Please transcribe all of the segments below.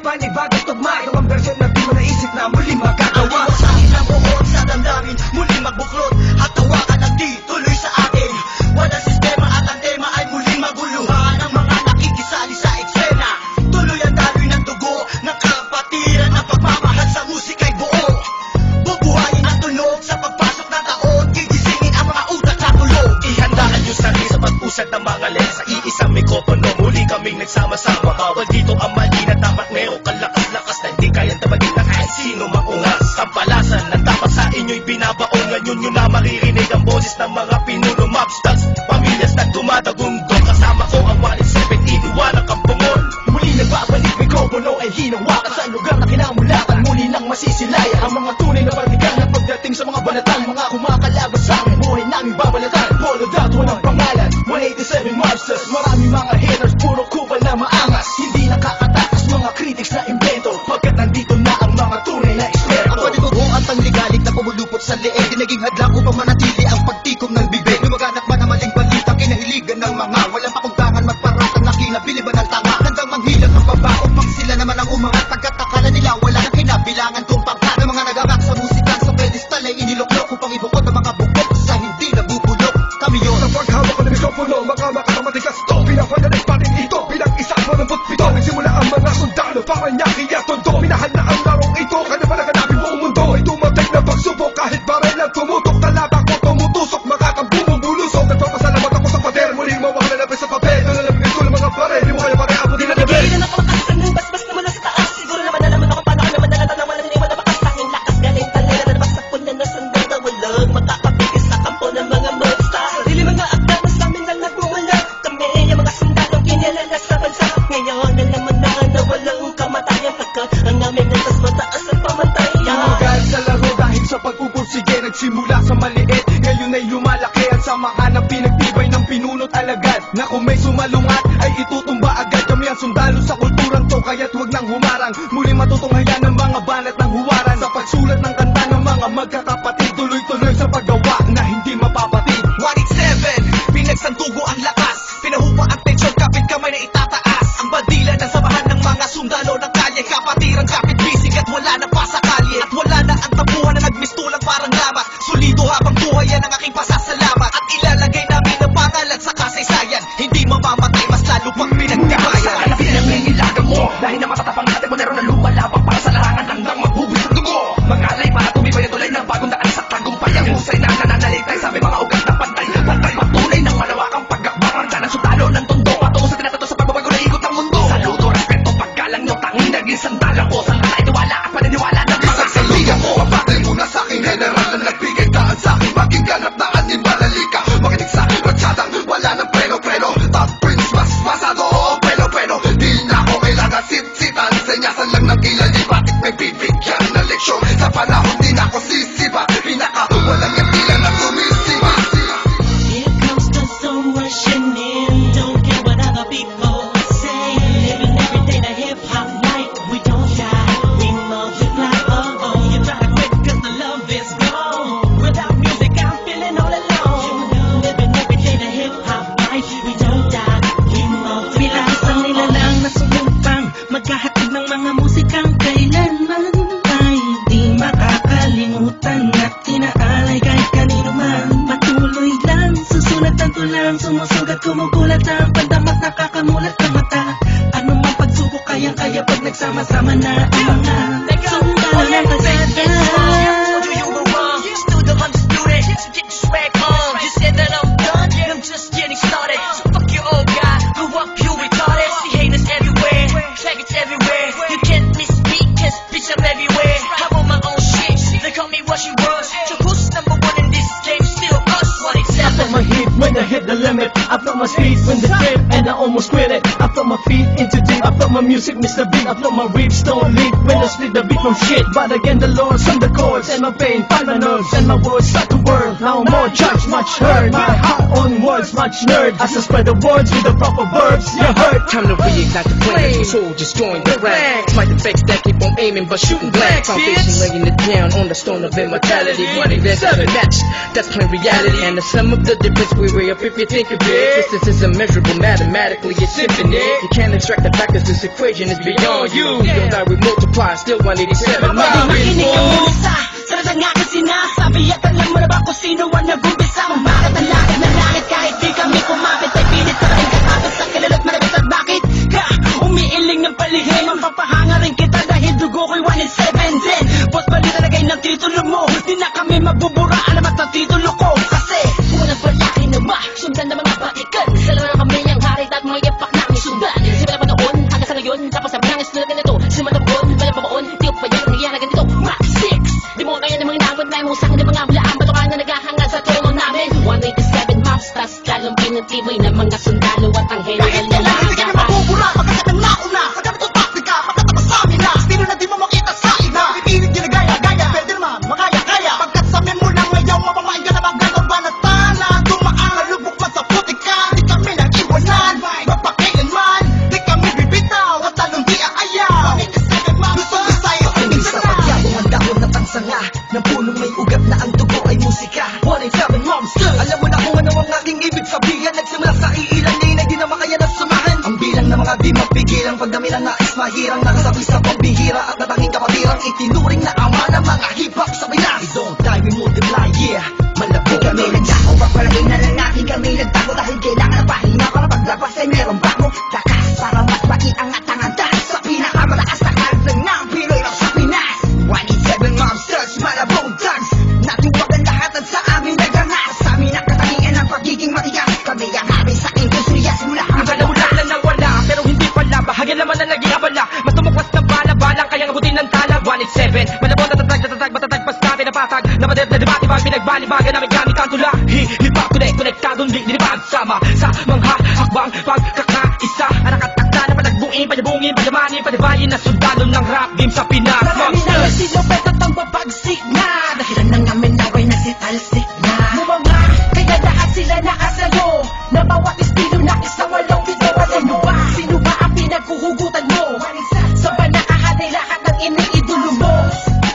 panibagong tugma. Ito ang version na di mo naisip na muling magagawa. Iwasahin ang buhok sa damdamin, muling magbuklod at tawakan ang di tuloy sa atin. Walang sistema at ang tema ay muling maguluhan. Ang mga nakikisali sa eksena, tuloy ang daloy ng dugo ng kapatiran. Ang pagmamahal sa musika'y buo, bubuhayin ang tunog sa pagpasok ng taon. Gigisingin ang mga utak sa tulog. Ihandaan yung sarili sa pag-usad ng mga lens. Sa iisang mikropono, muli kaming nagsama-sama. Bawal dito ang mali na dapat meron kalakas-lakas na hindi kayang tabagin ng kahit sino maungas. Ang palasan na dapat sa inyo'y binabaon. Ngayon nyo na maririnig ang boses ng mga pinuno, mobsters, pamilyas na dumadagundong. Kasama ko ang 187, iniwanan kang bungol. Muli nagbabalik, mikropono ay hinawakan sa lugar na kinamulatan. Muli nang masisilayan ang mga tunay na partigan na pagdating sa mga banatan. Mga kumakalaban sa amin, buhay namin babalatan. Polo dot, walang pangalan, 187 mobsters. Maraming mga haters, puro kubal na maangas. Hindi nakakatakas mga critics na invento, pagkat nandito na ang mga tunay na eksperto. Ang panidugo at ang ligalig na pumulupot sa leeg, di naging hadlang upang manatili ang pagtikom ng bibig. Lumaganap man ang maling balita, kinahiligan ng mga walang pakundangan magparatang na kinabiliban ng tanga. Handang manghilang ang baba upang sila naman ang umangat. Pagkat akala nila wala ng kinabilangan kung pangkat. Ang mga nagangak sa musika sa pedestal ay iniluklok upang ibukod ang mga bukod sa hindi nabubulok. Kami yun. Sa paghawak ko ng mikropono, makamakatamatika ito. Pinapagalit pa rin ito bilang isang malambot pito. Nagsimula ang mga sundalo para niya kaya tondo. Minahal na ang larong ito, kanya pa naganapin buong mundo. Ay tumatig na pagsubok kahit baril ang tumutok. Talata ko tumutusok, makakabumong bulusok. Nagpapasalamat ako sa pader, muling mawala na sa papel. Nalalabigay ko ng mga baril, di mo kaya pare abutin na level. Bigay na nakalakasan ng basbas na mula sa taas. Siguro naman alam mo na kung paano ka naman nalatan ng walang iniwan na bakas. Tanging lakas galing talera na nabas sa punan na sandal na walang makakapigil sa kampo ng mga monsters. Sarili mga akta na sa amin lang nagmumula. Kami yung mga sundalong kinilala sa bansa. Ngayon alam mo na na walang kamatayan, pagkat ang aming nandas mataas ang pamantayan. Tumagal sa laro dahil sa pagpupursige. Nagsimula sa maliit, ngayon ay lumalaki. Ang samahan ng pinagtibay ng pinunot alagad, na kung may sumalungat ay itutumba agad. Kami ang sundalo sa kulturang to, kaya't huwag nang humarang. Muli matutunghayan ng mga banat ng huwaran. Sa pagsulat ng kanta ng mga magkakapatid, tuloy-tuloy sa paggawa na hindi mapapatid. 187, pinagsantugo ang lakas. Pinahupa ang tensyon, kapit kamay na itataas. Ang bandila ng samahan ng mga sundalo ng kalye. Kapatiran, kapit bisig at wala na pa sa kalye. At wala na ang tabuhan na nagmistulang parang lamat. Solido habang buhay yan ang aking pasasalamat. At ilalagay namin ang pangalan sa kasaysayan. Hindi mamamatay, mas lalo pang pinagkabayan. Ang pinangingilagan mo, dahil na matatapang natin modero na lumalabang para sa larangan hanggang magbubis ang dugo. Mangalay para tumibay na tulay ng bagong daan sa tagumpay. Ang husay na nananalitay sa may mga ugat na pantay. Pantay patunay ng malawakang pagkakbangan ka ng sundalo ng tondo. Patungo sa tinatato sa pagbabago na ikot ang mundo. Saludo, respeto, paggalang nyo, tanging naging sandalan ko. Saan ka na itiwala at paniniwala ng mga Salugan mo ang batay muna sa aking general na nagbigay daan sa aking maging ganap na animalalika. Makinig sa aking ratsadang wala ng preno-preno. Top prince, mas masado o preno-preno. Di na ako kailangan sit-sitan. Senyasan lang ng kilali, bakit may bibigyan na leksyon. Sa panahon di na ako sisiba, pinaka walang yakila na sumisiba. Here comes the sun rushing in. Don't care what other people say. Living every day the hip hop life. We don't die, we multiply. Oh oh, you try to quit 'cause the love is gone. Without music, I'm feeling all alone. Living every day the hip hop life. We don't die, we multiply. Bilang isang nilalang na sumumpang maghahatid ng mga musikang kailanman ay di makakalimutan at inaalay kahit kanino man. Patuloy lang, susulat ang tulang, sumusugat, kumukulat ang pandamat, nakakamulat ng mata. Ano mang pagsubok, kayang-kaya pag nagsama-sama na ang mga sundalo ng kasada. You were wrong, still the undisputed. So get your swag on. You said that I'm done, I'm just getting started. So fuck your old guy, grew up you retarded. See haters everywhere, faggots everywhere. You can't miss me, 'cause bitch I'm everywhere. I'm on my own shit, they call me what you was. So who's number one in this game? Still us, I felt my 187. heat when I hit the limit. I felt my speed when the trip and I almost quit it. I felt my feet into deep. I felt my music Mr. Beat. I felt my ribs don't leak when I split the beat from shit. But again the Lord sung the chords and my pain find my nerves and my words start to burn. Now more judge, much heard. My heart on words, much nerd. As I spread the words with the proper verbs, you heard. Time to reignite the flame. Soldiers join the ranks. Fight the fakes that keep on aiming but shooting blank. Foundation laying it down on the stone of immortality. 187 match, that's plain reality. And the sum of the difference we weigh up if you think of it. Distance is immeasurable, mathematically it's infinite. You can't extract the fact that this equation is beyond you. You don't die, we multiply, still 187 miles. Makinig ka muna sa sarada nga na sinasabi. At alam mo na ba kung sino ang nag-umpisa? Bakit ang langit na langit kahit di kami kumapit ay pilit pa rin katapos sa kilala't marabas. At bakit ka umiiling ng palihim? Ang papahanga rin kita dahil dugo ko'y 187 din. Boss balita lagay ng titulo mo, di na kami mabubura. Alamat ng titulo ko kasi unang palaki na sundan ng mga batikan. Dalawa na kami ang hari at mga yapak namin sundan. Simula pa noon hanggang sa ngayon, tapos ang nangis na ganito. Simatapon, walang pabaon, di ko pa yan nangyayari na ganito. Max 6, di mo kaya ng mga nawad na musang ng mga hulaan. Bato ka na naghahangad sa trono namin. 187 maps, tas lalong pinatibay ng mga sundalo at ang hero. Kahit kailan hindi kami mabubura, pagkat ang nauna sa ganito taktika, pagkatapos sa amin na sino na di mo makita sa ina. Pipilit ginagaya-gaya, pwede naman makaya-kaya. Pagkat sa men mo na ngayon, mapamain ka na magagawa na tana. Dumaan na lubok man sa putika, di kami nag-iwanan. Mapakailanman, di kami bibitaw, at talong di aayaw. Luzon, Visayas, Sa pagyabong ang dahon na tangsanga ng punong may ugat na ang dugo ay musika. 187 monsters. Alam mo na kung ano ang aking ibig sabihin. Nagsimula sa iilan na di na makaya na sumahan. Ang bilang ng mga di mapigil, ang pagdami ng nais mahirang nakasabi sa pambihira at natanging kapatirang itinuring na ama ng mga hip-hop sa Pinas. We don't die, we multiply, yeah. Malabo kami nagdako, papalagay na lang natin kami nagtago dahil kailangan ng pahinga para paglabas ay meron bagong lakas para mas maiangat ang andas sa pinakamataas na kalsang ng Pinoy rock sa Pinas. 187 monsters, malabong dance. Natuwag ang lahat at sa amin nagangas. Sa amin ang katangian ng pagiging matigas. Kami ang hari sa industriya simula Akala mo lang na nawala, pero hindi pala. Bahagyan naman na naging abala. Mas tumuklas ng bala-balang kayang abutin ng tala. 187, malabon, tatatag, matatag, pas natin na patag. Napadet na debate, pag pinagbalibagan namin gamit ang tula. Hip-hop, konektadong liglibag. Sama sa mga hakbang pagkakaisa. Ang nakatakda na patagbuin, panyabungin, panyamanin, panibayin na sundalo ng rap game sa Pinas. Marami na lang silupet at ang babagsik na. Dahilan ng amin naway na si Talsik na. Mga kaya lahat sila nakasayo. Na bawat estilo na isang walong video. Alam mo ba? Sino ba ang pinaghuhugutan mo? Sa ba nakahanay lahat ng iniidolo mo?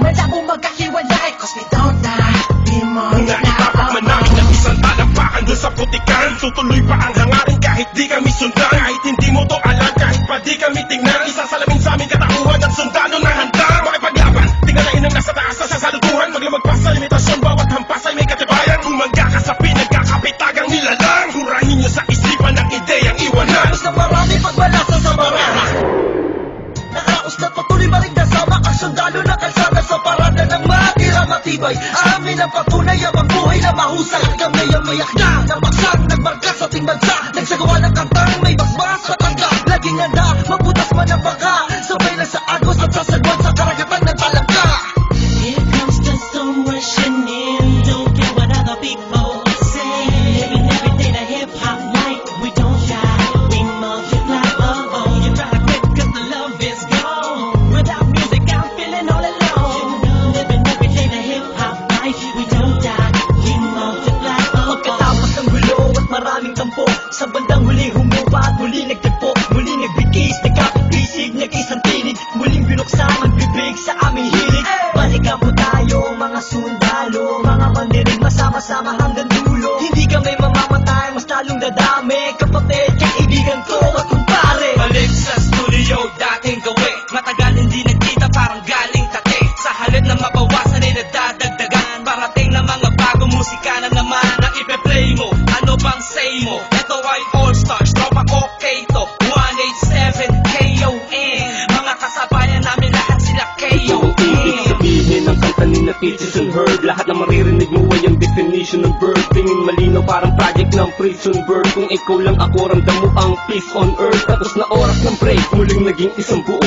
Malabong magkahiwalay cause we don't die. Di mo Nga itapat man namin ng isang talampakan doon sa putikan. Tutuloy pa ang hangarin kahit di kami sundan. Kahit hindi mo to alam, kahit pa di kami tingnan. Isasalamin sa aming katauhan ng sundalo na handa makipaglaban. Tingalain ang nasa taas sa salutuhan. Maglamag pa sa limitasyon, bawat hampas ay may katibayan. Kung mangga ka sa pinagkakapitagang nilalang, hurahin nyo sa isipan ng ideyang iwanan. Tapos na marami pagbalasa sa marami. Nakaos na patuloy marigda sa mga sundalo na kalsada sa parada ng matira matibay. Amin ang patunay ang buhay na mahusay. At kami ang mayak na napaksang nagmarka sa ating bansa. Nagsagawa ng kantang may basbas sa tangga. Laging handa, mabutas man ang baka. Sabay lang sa agos at sasagwan sa karagatan ng talangka. Here comes the sun rushing in. Don't care what other people say. Living every day the hip hop night. We don't shy, we multiply. Oh oh, you try to quit 'cause the love is gone. Without music, I'm feeling all alone. Living every day the hip hop night. We don't die, we multiply. Oh oh. Pagkatapos ng gulo at maraming tampo, sa bandang huli humupa at muli nagtagpo. Muli nagbigis, nagkapit-bisig, nag-isang tinig. Muling binuksan ang bibig sa aming hilig. Balikan po tayo mga sundalo, mga mandirig masama-sama hanggang dulo. Hindi kami mamamatay, mas lalong dadami. Kapatid, kaibigan ko at kumpare. Balik sa studio, dating gawi. Matagal hindi nagkita, parang galing tate. Sa halip na mabawasan ay nadadagdagan. Parating na mga bagong musika na naman ang ipe-play mo. Ano bang say mo? Ito ay All Stars, tropa ko Kato 187 KON. Mga kasabayan namin lahat sila KON. Ibig sabihin ng kanta ni na Teachers and Heard. Lahat na maririnig mo ay ang definition ng bird. Tingin malinaw parang project ng prison bird. Kung ikaw lang ako, ramdam mo ang peace on earth. Tapos na oras ng break, muling naging isang buo.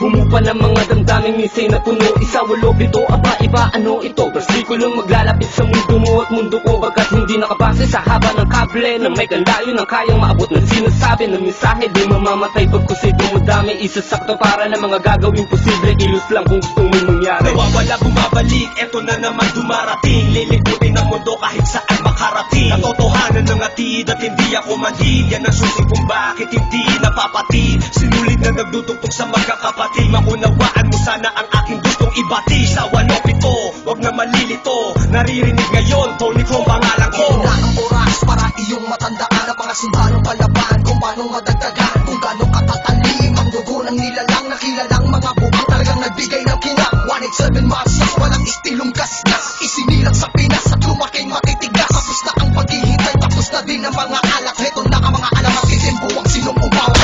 Humupa ng mga damdaming misay na puno. Isa, walo, pito, aba, iba, ano ito? Versikulong maglalapit sa mundo mo at mundo ko. Bagkat hindi nakabase sa haba ng kable. Nang may kandayo ng kayang maabot ng sinasabi ng mensahe. Di mamamatay pagkusay dumadami. Isasakto para ng mga gagawing posible. Kilos lang kung gusto mong mangyari. Nawawala, bumabalik, eto na naman dumarating. Liliputin ang mundo kahit saan makarating. Katotohanan ng atid at hindi ako manhid. Yan ang susi kung bakit hindi napapatid. Sinulid na na nagdudugtog sa magkakapatid. Maunawaan mo sana ang aking gustong ibati. Sa 102, wag na malilito. Naririnig ngayon, Tony Chrome pangalan ko. Ito na ang oras para iyong matandaan ang mga sundalong palaban, kung paano madagdagan, kung gaano katatalim ang dugo ng nilalang na kilalang mga bukang talagang nagbigay ng kinang. 187 Martials, walang istilong gasgas, isinilang sa Pinas at lumaking matitigas. Tapos na ang paghihintay, tapos na din ang mga alak. Heto na ang mga alamat, titimpo ang sinong umawa.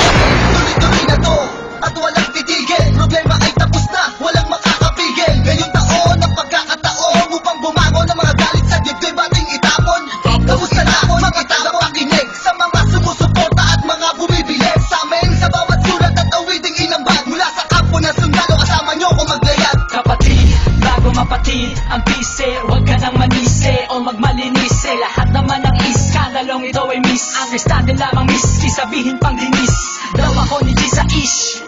Tuloy-tuloy na to, at walang titigil. Problema ay tapos na, walang makakapigil. Ngayong taon ang pagkakataon upang bumangon ng mga galit sa dibdib ating itapon. Kamusta na mga tao pakinig sa mga sumusuporta at mga bumibili sa amin sa bawat sulat at awiting inambag mula sa kampo ng sundalo. Kasama nyo kung maglayag. Kapatid, bago mapatid ang pise, huwag ka nang manise o magmalinise. Lahat naman ng iskandalong ito ay miss. Ang estado lamang miss, isabihin pang dinis. Daw ako ni G sa ish.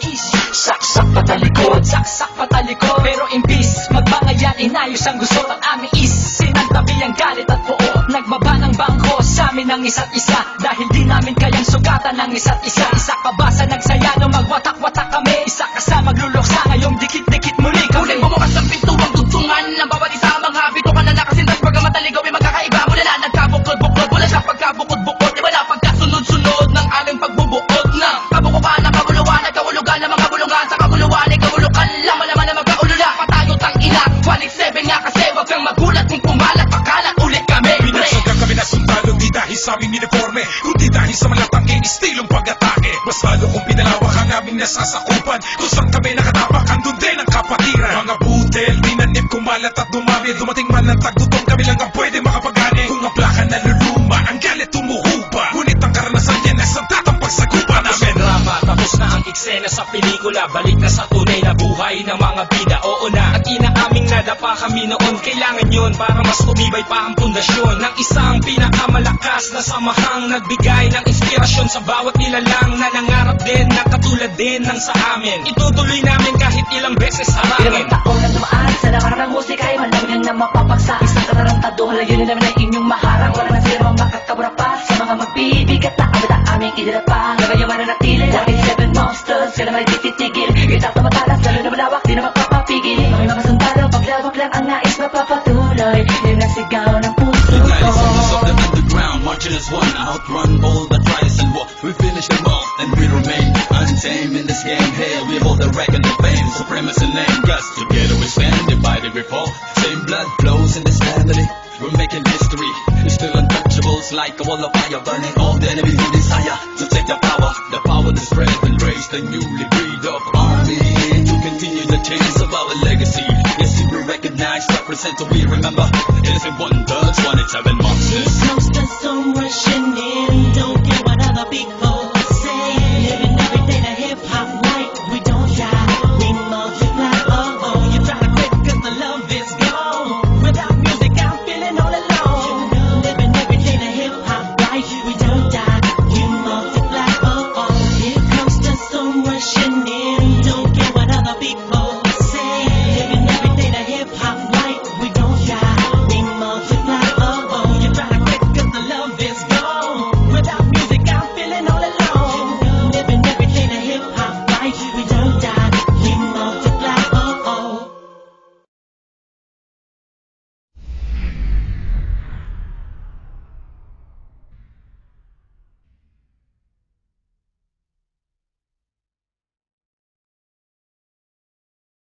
Saksak patalikod, saksak patalikod. Pero imbis, magbangayan, inayos ang gusto ng aming is. Sinantabi ang galit at buo, nagbaba ng bangko sa amin ng isa't isa. Dahil di namin kayang sugatan ng isa't isa. Isa ka ba sa nagsaya no magwatak-watak kami? Isa ka sa magluloksa ngayong dikit-dikit muli kami. Ulit bumukas ang pintuang dugtungan ng bawat isa. Mga bito ka na nakasintas pagkamat aligaw ay magkakaiba. Mula na nagkabuklod-buklod, mula sa pagkabukod-bukod, iba na pagkasunod-sunod ng aming pagbubuod na kabukukan ng kabuluhan at kahulugan ng mga bulungan. Sa kabuluhan ay kahulukan lang, malaman na magkaulula. Patayo tang ina, 187 nga kasi wag kang magulat kung pumalat, pakalat ulit kami. Pinagsagang kami na sundalo, di dahil sa aming uniforme, kundi dahil sa malatanging istilong pag-atake. Mas lalo kung pinalawak ang aming nasasakupan, kung saan kami nakatapak, andun din ang kapatiran. Mga butel, dinanip, kumalat at dumami. Dumating man ang tagdutong, kami lang ang pwede makapagani. Kung ang plaka naluluma, ang galit tumuhupa. Ngunit ang karanasan yan ay sandatang pagsagupa namin. Drama, tapos na ang eksena sa pelikula. Balik na sa tunay na buhay ng mga bida. Oo na, at inaaming nadapa kami noon. Kailangan yun para mas tumibay pa ang pundasyon ng isang pinakamalakas na samahang nagbigay ng inspirasyon sa bawat nilalang na nangarap din na katulad din ng sa amin. Itutuloy namin kahit ilang beses harangin. Ilang taon na dumaan sa nakarang ng musika ay man lang yan na mapapagsa. Isang katarantado, layunin naman ay inyong maharang. Wala na sila makakabura pa sa mga magbibigat na abot ang aming idinapa. Ngayon mananatili, 187 monsters, sila may tititigil. Itak na matalas, lalo na malawak, di na mapapapigil. May mga sundalo, paglawak lang ang nais mapapatuloy. Yung nasigaw ng puso United soldiers of the ko. underground, marching as one, outrun all the trials and war. We finish them all, and we remain untamed in this game. Here we hold the record of fame, supremacy name. Cause together we stand, divided we fall. Same blood flows in this family. We're making history. It's still untouchables like a wall of fire, burning all the enemies who desire to take the power to spread and raise the newly breed of army to continue the chains of our legacy. Yes, we recognize, represent, we remember. Innocent wonders, 187 monsters. Here comes the sun rushing in.